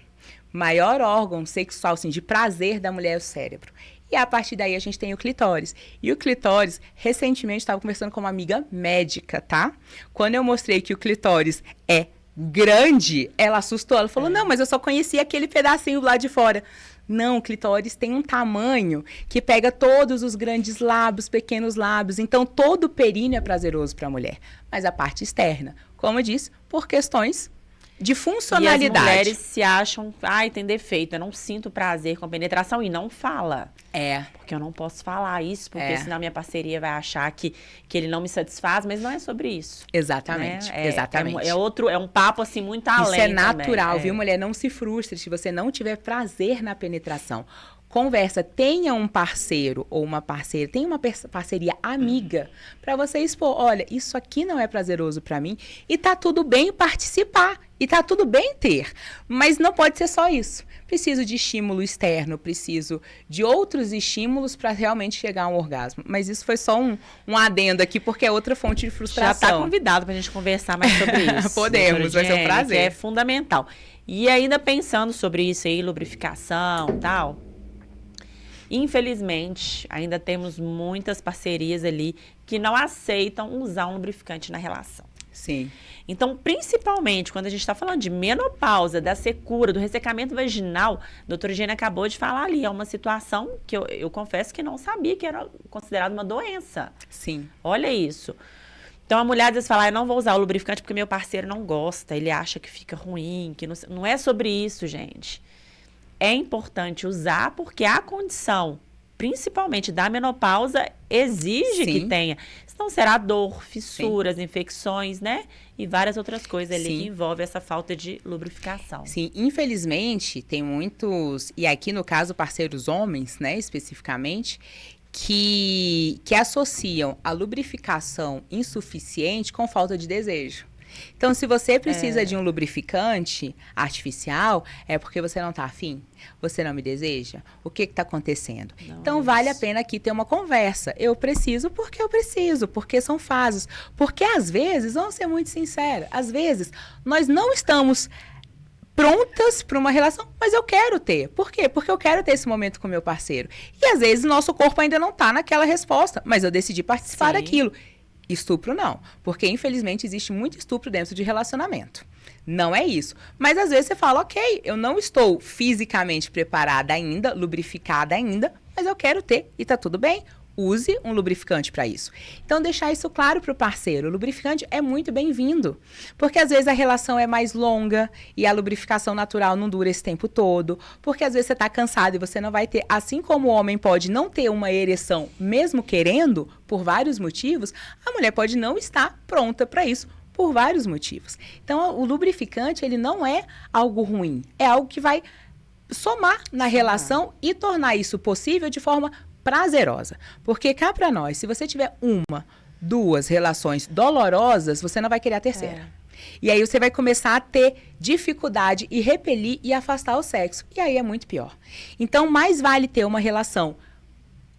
Maior órgão sexual, assim, de prazer da mulher é o cérebro. E a partir daí a gente tem o clitóris. E o clitóris, recentemente, estava conversando com uma amiga médica, tá? Quando eu mostrei que o clitóris é grande, ela assustou. Ela falou, não, mas eu só conhecia aquele pedacinho lá de fora. Não, o clitóris tem um tamanho que pega todos os grandes lábios, pequenos lábios. Então, todo o períneo é prazeroso para a mulher. Mas a parte externa, como eu disse, por questões de E funcionalidade. as mulheres se acham, ai, tem defeito, eu não sinto prazer com a penetração, e não fala. Porque eu não posso falar isso, porque senão minha parceria vai achar que ele não me satisfaz, mas não é sobre isso. Exatamente, Né? exatamente. É um papo, assim, muito além. Isso é natural, também. viu, mulher? Não se frustre se você não tiver prazer na penetração. Conversa, tenha um parceiro ou uma parceira, tenha uma parceria amiga para você expor, olha, isso aqui não é prazeroso para mim e tá tudo bem participar e tá tudo bem ter, mas não pode ser só isso. Preciso de estímulo externo, preciso de outros estímulos para realmente chegar a um orgasmo. Mas isso foi só um adendo aqui, porque é outra fonte de frustração. Já está convidado para a gente conversar mais sobre isso. Podemos, vai ser um prazer. Que é fundamental. E ainda pensando sobre isso aí, lubrificação e tal, infelizmente, ainda temos muitas parcerias ali que não aceitam usar um lubrificante na relação. Sim. Então, principalmente, quando a gente está falando de menopausa, da secura, do ressecamento vaginal, a doutora Eugênia acabou de falar ali, é uma situação que eu confesso que não sabia que era considerada uma doença. Sim. Olha isso. Então, a mulher às vezes fala, eu não vou usar o lubrificante porque meu parceiro não gosta, ele acha que fica ruim, que não é sobre isso, gente. É importante usar porque a condição, principalmente da menopausa, exige que tenha. Senão será dor, fissuras, infecções, né? E várias outras coisas ali que envolvem essa falta de lubrificação. Sim, infelizmente, tem muitos, e aqui no caso parceiros homens, né, especificamente, que associam a lubrificação insuficiente com falta de desejo. Então, se você precisa de um lubrificante artificial, é porque você não está afim? Você não me deseja? O que está acontecendo? Não, então, vale a pena aqui ter uma conversa. Eu preciso, porque são fases. Porque, às vezes, vamos ser muito sinceros, às vezes, nós não estamos prontas para uma relação, mas eu quero ter. Por quê? Porque eu quero ter esse momento com meu parceiro. E, às vezes, o nosso corpo ainda não está naquela resposta, mas eu decidi participar daquilo. Estupro não, porque infelizmente existe muito estupro dentro de relacionamento. Não é isso. Mas às vezes você fala, ok, eu não estou fisicamente preparada ainda, lubrificada ainda, mas eu quero ter e tá tudo bem. Use um lubrificante para isso. Então, deixar isso claro para o parceiro. O lubrificante é muito bem-vindo. Porque, às vezes, a relação é mais longa e a lubrificação natural não dura esse tempo todo. Porque, às vezes, você está cansado e você não vai ter... Assim como o homem pode não ter uma ereção mesmo querendo, por vários motivos, a mulher pode não estar pronta para isso, por vários motivos. Então, o lubrificante, ele não é algo ruim. É algo que vai somar na relação e tornar isso possível de forma prazerosa. Porque cá pra nós, se você tiver uma, duas relações dolorosas, você não vai querer a terceira. E aí você vai começar a ter dificuldade e repelir e afastar o sexo. E aí é muito pior. Então, mais vale ter uma relação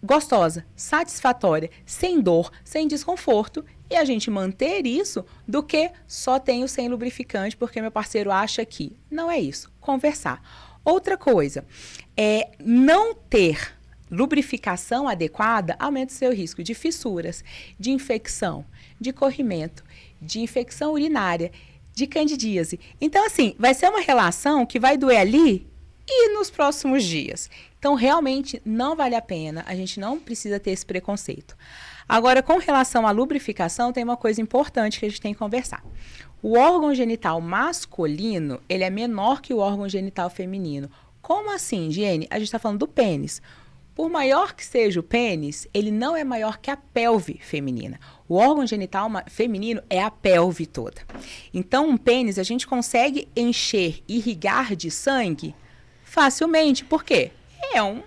gostosa, satisfatória, sem dor, sem desconforto, e a gente manter isso, do que só tenho sem lubrificante porque meu parceiro acha que. Não é isso. Conversar. Outra coisa, não ter lubrificação adequada aumenta o seu risco de fissuras, de infecção, de corrimento, de infecção urinária, de candidíase. Então, assim, vai ser uma relação que vai doer ali e nos próximos dias. Então, realmente, não vale a pena. A gente não precisa ter esse preconceito. Agora, com relação à lubrificação, tem uma coisa importante que a gente tem que conversar. O órgão genital masculino, ele é menor que o órgão genital feminino. Como assim, Giene? A gente está falando do pênis. Por maior que seja o pênis, ele não é maior que a pelve feminina. O órgão genital feminino é a pelve toda. Então, um pênis a gente consegue encher, irrigar de sangue facilmente. Por quê? É um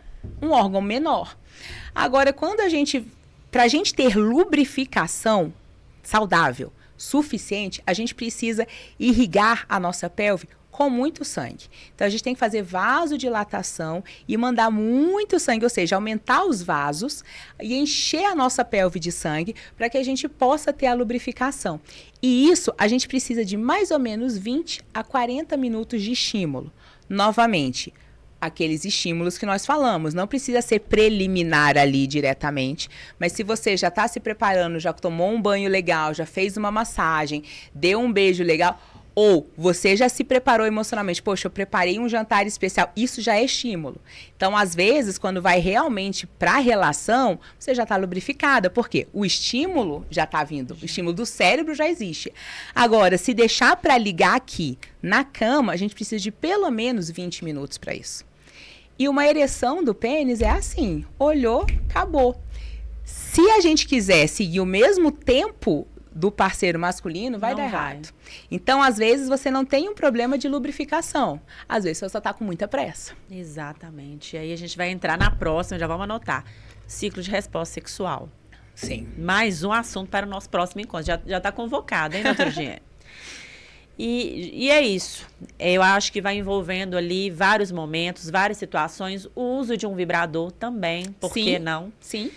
órgão menor. Agora, para a gente ter lubrificação saudável, suficiente, a gente precisa irrigar a nossa pelve com muito sangue. Então, a gente tem que fazer vasodilatação e mandar muito sangue, ou seja, aumentar os vasos e encher a nossa pelve de sangue para que a gente possa ter a lubrificação. E isso, a gente precisa de mais ou menos 20 a 40 minutos de estímulo. Novamente, aqueles estímulos que nós falamos, não precisa ser preliminar ali diretamente, mas se você já está se preparando, já tomou um banho legal, já fez uma massagem, deu um beijo legal, Ou você já se preparou emocionalmente. Poxa, eu preparei um jantar especial. Isso já é estímulo. Então, às vezes, quando vai realmente para a relação, você já está lubrificada. Por quê? O estímulo já está vindo. O estímulo do cérebro já existe. Agora, se deixar para ligar aqui na cama, a gente precisa de pelo menos 20 minutos para isso. E uma ereção do pênis é assim. Olhou, acabou. Se a gente quiser seguir o mesmo tempo do parceiro masculino, vai dar errado. Então, às vezes, você não tem um problema de lubrificação. Às vezes, você só está com muita pressa. Exatamente. E aí, a gente vai entrar na próxima, já vamos anotar. Ciclo de resposta sexual. Sim. Mais um assunto para o nosso próximo encontro. Já está convocado, hein, doutora Giene? E é isso. Eu acho que vai envolvendo ali vários momentos, várias situações. O uso de um vibrador também, por que não? Sim.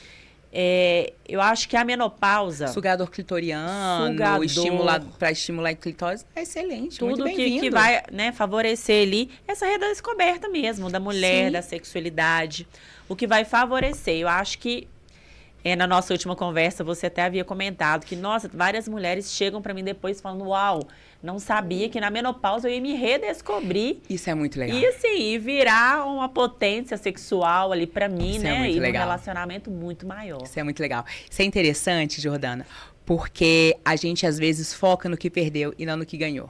Eu acho que a menopausa... Sugador clitoriano, para estimular a clitóris, é excelente, tudo muito bem-vindo. que vai, né, favorecer ali essa redescoberta mesmo da mulher, Sim. da sexualidade. O que vai favorecer. Eu acho que na nossa última conversa você até havia comentado que, nossa, várias mulheres chegam para mim depois falando, uau, não sabia que na menopausa eu ia me redescobrir. Isso é muito legal. E assim, virar uma potência sexual ali para mim, Isso né? É muito e legal. Um relacionamento muito maior. Isso é muito legal. Isso é interessante, Jordana, porque a gente às vezes foca no que perdeu e não no que ganhou.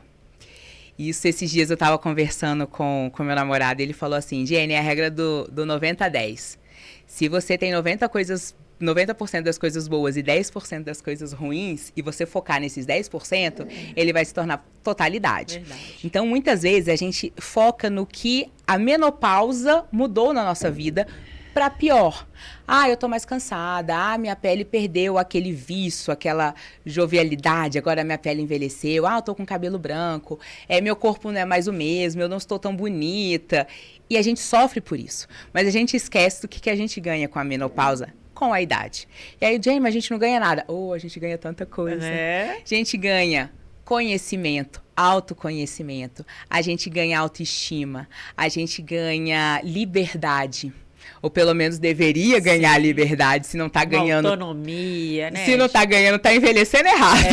Isso, esses dias eu estava conversando com meu namorado e ele falou assim, Giene, é a regra do 90-10. Se você tem 90% das coisas boas e 10% das coisas ruins, e você focar nesses 10%, ele vai se tornar totalidade. Verdade. Então, muitas vezes, a gente foca no que a menopausa mudou na nossa vida para pior. Eu tô mais cansada. Minha pele perdeu aquele viço, aquela jovialidade. Agora minha pele envelheceu. Eu tô com cabelo branco. Meu corpo não é mais o mesmo. Eu não estou tão bonita. E a gente sofre por isso. Mas a gente esquece do que a gente ganha com a menopausa. Com a idade. E aí, Jamie, a gente não ganha nada. A gente ganha tanta coisa. A gente ganha conhecimento, autoconhecimento. A gente ganha autoestima. A gente ganha liberdade. Ou pelo menos deveria ganhar liberdade, se não está ganhando... autonomia, né? Se não está ganhando, está envelhecendo errado.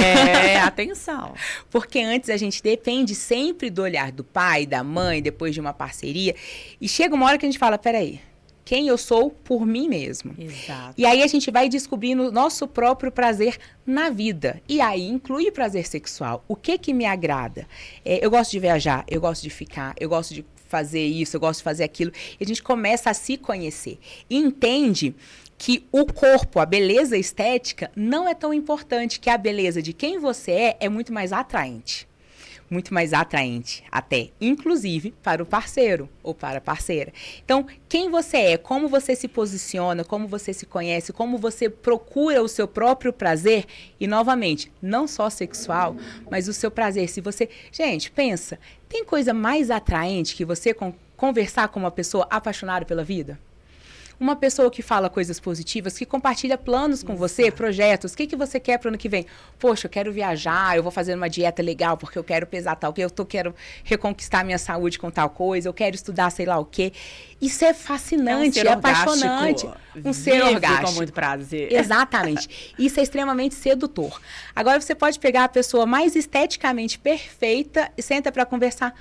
Atenção. Porque antes a gente depende sempre do olhar do pai, da mãe, depois de uma parceria. E chega uma hora que a gente fala, peraí, quem eu sou por mim mesmo. Exato. E aí a gente vai descobrindo o nosso próprio prazer na vida. E aí inclui prazer sexual. O que me agrada? Eu gosto de viajar, eu gosto de ficar, eu gosto de fazer isso, eu gosto de fazer aquilo. E a gente começa a se conhecer. E entende que o corpo, a beleza estética, não é tão importante, que a beleza de quem você é muito mais atraente. Muito mais atraente, até, inclusive, para o parceiro ou para a parceira. Então, quem você é, como você se posiciona, como você se conhece, como você procura o seu próprio prazer, e, novamente, não só sexual, mas o seu prazer. Se você... Gente, pensa, tem coisa mais atraente que você conversar com uma pessoa apaixonada pela vida? Uma pessoa que fala coisas positivas, que compartilha planos com você, projetos. O que você quer para o ano que vem? Poxa, eu quero viajar, eu vou fazer uma dieta legal porque eu quero pesar tal, quero reconquistar minha saúde com tal coisa, eu quero estudar sei lá o quê. Isso é fascinante, é apaixonante. Um ser orgástico. Com muito prazer. Exatamente. Isso é extremamente sedutor. Agora você pode pegar a pessoa mais esteticamente perfeita e senta para conversar.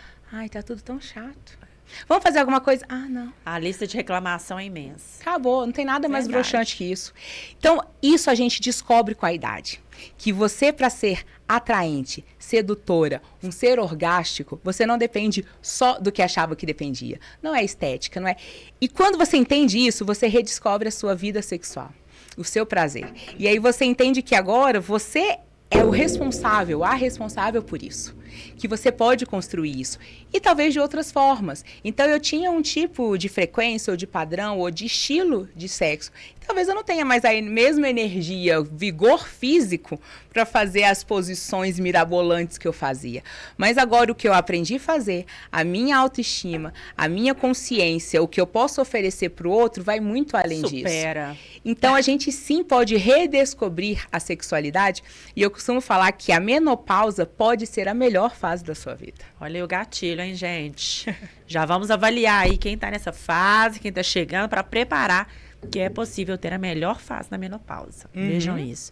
Tá tudo tão chato. Vamos fazer alguma coisa? Não. A lista de reclamação é imensa. Acabou, não tem nada mais broxante que isso. Então, isso a gente descobre com a idade. Que você, para ser atraente, sedutora, um ser orgástico, você não depende só do que achava que dependia. Não é estética, não é... E quando você entende isso, você redescobre a sua vida sexual, o seu prazer. E aí você entende que agora você é o responsável, a responsável por isso. Que você pode construir isso. E talvez de outras formas. Então, eu tinha um tipo de frequência, ou de padrão, ou de estilo de sexo. Talvez eu não tenha mais a mesma energia, vigor físico para fazer as posições mirabolantes que eu fazia. Mas agora o que eu aprendi a fazer, a minha autoestima, a minha consciência, o que eu posso oferecer para o outro, vai muito além disso. Supera. Então, a gente sim pode redescobrir a sexualidade. E eu costumo falar que a menopausa pode ser a melhor fase da sua vida. Olha aí o gatilho, hein, gente? Já vamos avaliar aí quem tá nessa fase, quem tá chegando, para preparar que é possível ter a melhor fase na menopausa. Vejam isso.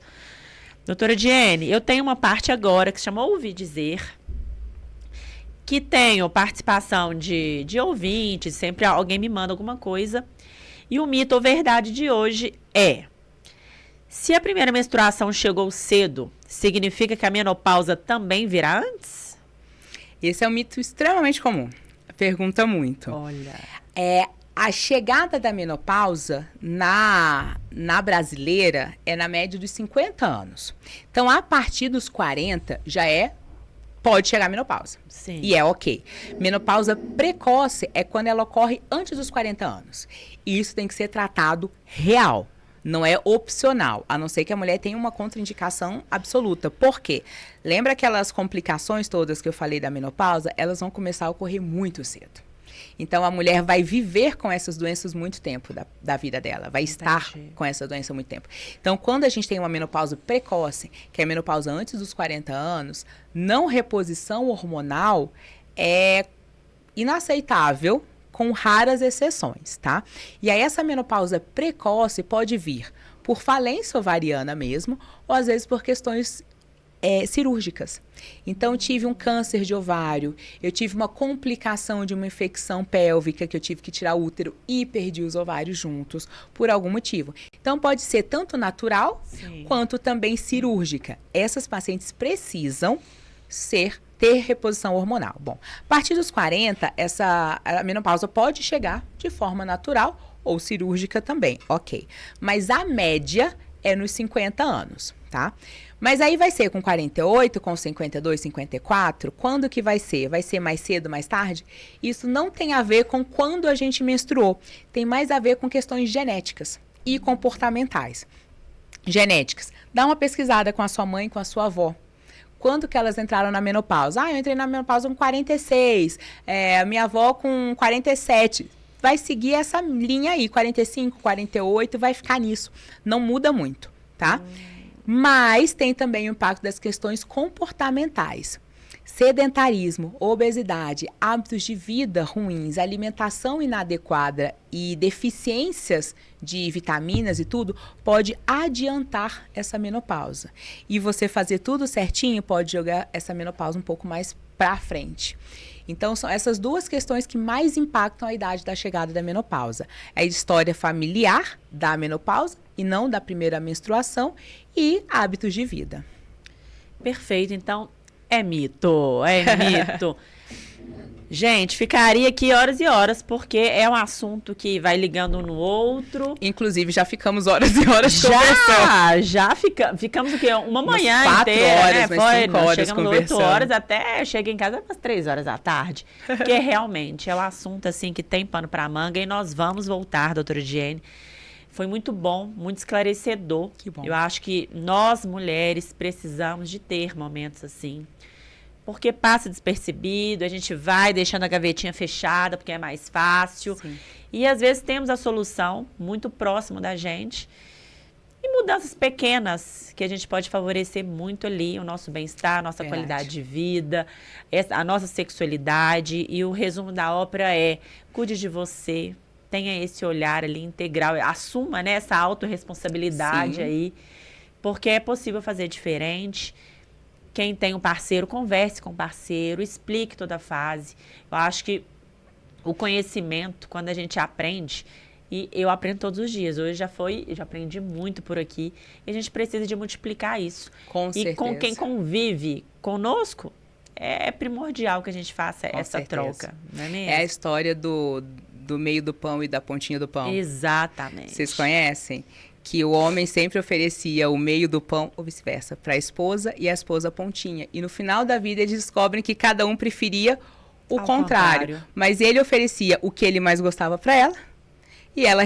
Doutora Giene, eu tenho uma parte agora que se chama Ouvir Dizer. que tenho participação de ouvintes, sempre alguém me manda alguma coisa. E o mito ou verdade de hoje é: se a primeira menstruação chegou cedo, significa que a menopausa também virá antes? Esse é um mito extremamente comum. Pergunta muito. Olha. A chegada da menopausa na brasileira é na média dos 50 anos. Então, a partir dos 40, pode chegar a menopausa. Sim. E é ok. Menopausa precoce é quando ela ocorre antes dos 40 anos. E isso tem que ser tratado real. Não é opcional, a não ser que a mulher tenha uma contraindicação absoluta. Por quê? Lembra aquelas complicações todas que eu falei da menopausa? Elas vão começar a ocorrer muito cedo. Então, a mulher vai viver com essas doenças muito tempo da vida dela. Vai estar com essa doença muito tempo. Então, quando a gente tem uma menopausa precoce, que é a menopausa antes dos 40 anos, não reposição hormonal é inaceitável, com raras exceções, tá? E aí, essa menopausa precoce pode vir por falência ovariana mesmo, ou às vezes por questões cirúrgicas. Então, eu tive um câncer de ovário, eu tive uma complicação de uma infecção pélvica, que eu tive que tirar o útero e perdi os ovários juntos, por algum motivo. Então, pode ser tanto natural, quanto também cirúrgica. Essas pacientes precisam ter reposição hormonal. Bom, a partir dos 40, a menopausa pode chegar de forma natural ou cirúrgica também, ok. Mas a média é nos 50 anos, tá? Mas aí vai ser com 48, com 52, 54? Quando que vai ser? Vai ser mais cedo, mais tarde? Isso não tem a ver com quando a gente menstruou. Tem mais a ver com questões genéticas e comportamentais. Genéticas. Dá uma pesquisada com a sua mãe, com a sua avó. Quando que elas entraram na menopausa? Eu entrei na menopausa com 46, minha avó com 47. Vai seguir essa linha aí, 45, 48, vai ficar nisso. Não muda muito, tá? Mas tem também o impacto das questões comportamentais. Sedentarismo, obesidade, hábitos de vida ruins, alimentação inadequada e deficiências de vitaminas e tudo, pode adiantar essa menopausa. E você fazer tudo certinho pode jogar essa menopausa um pouco mais para frente. Então, são essas duas questões que mais impactam a idade da chegada da menopausa. A história familiar da menopausa e não da primeira menstruação e hábitos de vida. Perfeito. Então, é mito. Gente, ficaria aqui horas e horas, porque é um assunto que vai ligando um no outro. Inclusive, já ficamos horas e horas conversando. Já ficamos o quê? Uma manhã 4 inteira, horas, né? mas 5 horas chegamos conversando. 8 horas, até cheguei em casa umas 3 horas da tarde. Porque realmente é um assunto assim que tem pano para manga e nós vamos voltar, doutora Ediene. Foi muito bom, muito esclarecedor. Que bom. Eu acho que nós, mulheres, precisamos de ter momentos assim. Porque passa despercebido, a gente vai deixando a gavetinha fechada, porque é mais fácil. Sim. E, às vezes, temos a solução muito próximo da gente. E mudanças pequenas, que a gente pode favorecer muito ali o nosso bem-estar, a nossa qualidade de vida, a nossa sexualidade. E o resumo da ópera é: cuide de você, tenha esse olhar ali integral, assuma, né, essa autorresponsabilidade aí, porque é possível fazer diferente. Quem tem um parceiro, converse com o parceiro, explique toda a fase. Eu acho que o conhecimento, quando a gente aprende, e eu aprendo todos os dias, hoje já aprendi muito por aqui, e a gente precisa de multiplicar isso. Com certeza. E com quem convive conosco, é primordial que a gente faça essa troca, não é mesmo? É a história do meio do pão e da pontinha do pão. Exatamente. Vocês conhecem? Que o homem sempre oferecia o meio do pão, ou vice-versa, para a esposa e a esposa a pontinha. E no final da vida eles descobrem que cada um preferia o contrário. Mas ele oferecia o que ele mais gostava para ela e ela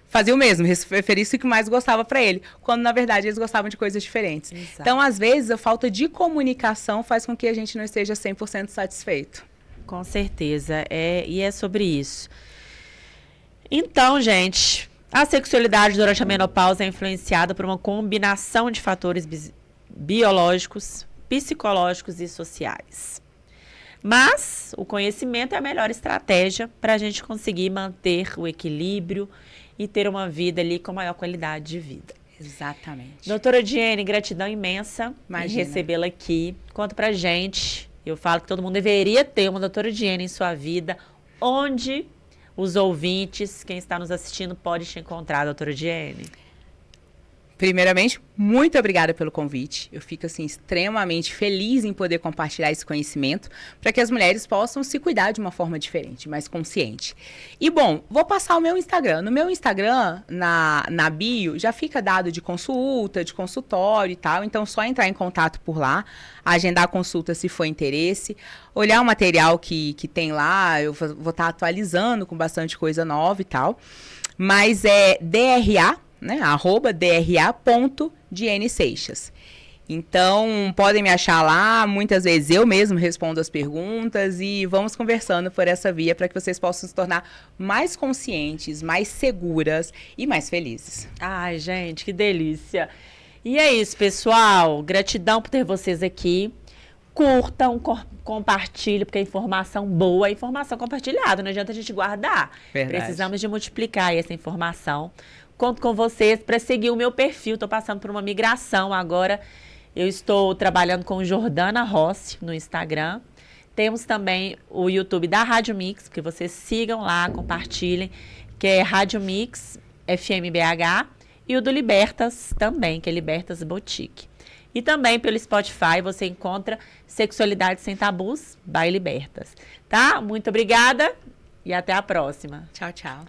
fazia o mesmo, oferecia o que mais gostava para ele, quando na verdade eles gostavam de coisas diferentes. Exato. Então, às vezes, a falta de comunicação faz com que a gente não esteja 100% satisfeito. Com certeza, e é sobre isso. Então, gente, a sexualidade durante a menopausa é influenciada por uma combinação de fatores biológicos, psicológicos e sociais. Mas o conhecimento é a melhor estratégia para a gente conseguir manter o equilíbrio e ter uma vida ali com maior qualidade de vida. Exatamente. Doutora Ediene, gratidão imensa em Imagina. recebê-la aqui. Conta pra gente Eu falo que todo mundo deveria ter uma doutora Diene em sua vida, onde os ouvintes, quem está nos assistindo, pode te encontrar, doutora Diene. Primeiramente, muito obrigada pelo convite. Eu fico assim extremamente feliz em poder compartilhar esse conhecimento para que as mulheres possam se cuidar de uma forma diferente, mais consciente. E bom, vou passar o meu Instagram. No meu Instagram, na bio, já fica dado de consulta, de consultório e tal. Então, só entrar em contato por lá, agendar a consulta se for interesse, olhar o material que tem lá. Eu vou estar atualizando com bastante coisa nova e tal. Mas é DRA, né, @dra.dieneseixas. Então, podem me achar lá, muitas vezes eu mesmo respondo as perguntas e vamos conversando por essa via para que vocês possam se tornar mais conscientes, mais seguras e mais felizes. Ai, gente, que delícia. E é isso, pessoal. Gratidão por ter vocês aqui. Curtam, compartilhem, porque é informação boa, é informação compartilhada, não adianta a gente guardar. Verdade. Precisamos de multiplicar essa informação. Conto com vocês para seguir o meu perfil. Estou passando por uma migração agora. Eu estou trabalhando com Jordana Rossi no Instagram. Temos também o YouTube da Rádio Mix, que vocês sigam lá, compartilhem, que é Rádio Mix FMBH. E o do Libertas também, que é Libertas Boutique. E também pelo Spotify você encontra Sexualidade Sem Tabus, by Libertas. Tá? Muito obrigada e até a próxima. Tchau, tchau.